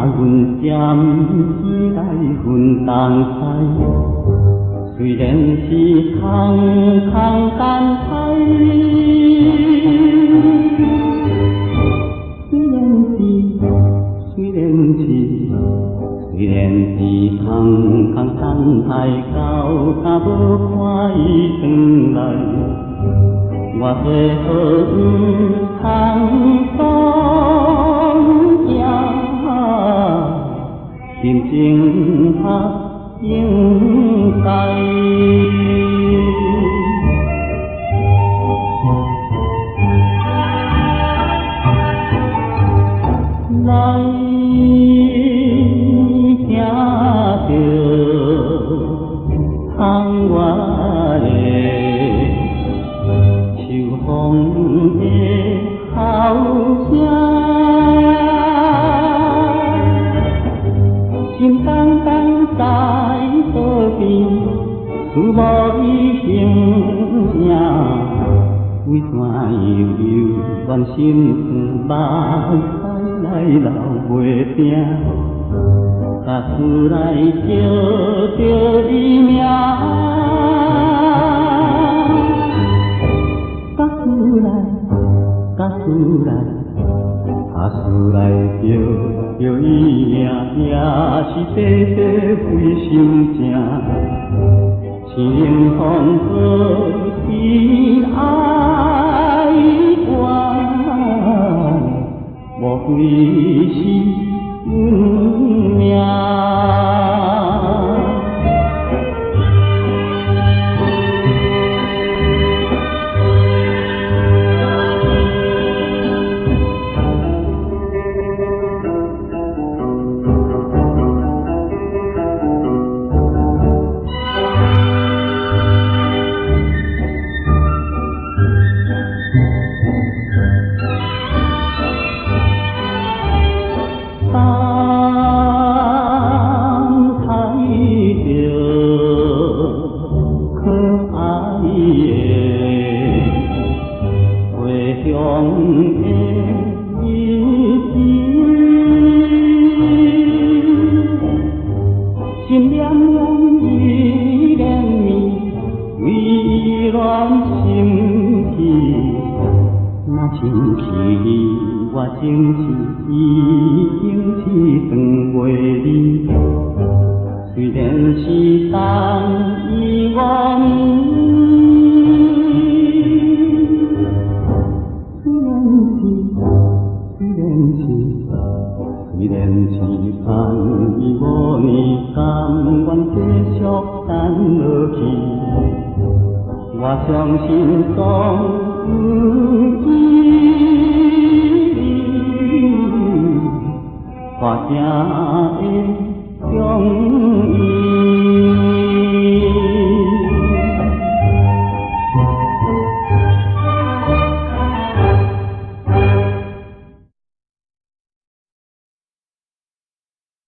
阮点起来分东西，虽然是空空等待，虽然是空空等待，到他无看伊转来，我最好不通放下，心情较应该。来听着窗外的秋风的号声，心动动在河边，思无伊声声。为怎悠悠怨心酸，目屎来流袂停，甲厝内叫着伊名，甲厝内甲厝内叫着伊名，也是短短为心情，清风和伊爱我，莫非是运命？心念念伊念伊，为伊乱心去。若生气，我情绪已经是断袂离。虽然是等伊我虽然是盼伊5年，甘愿继续等落去。我相信总有意义，花城的中。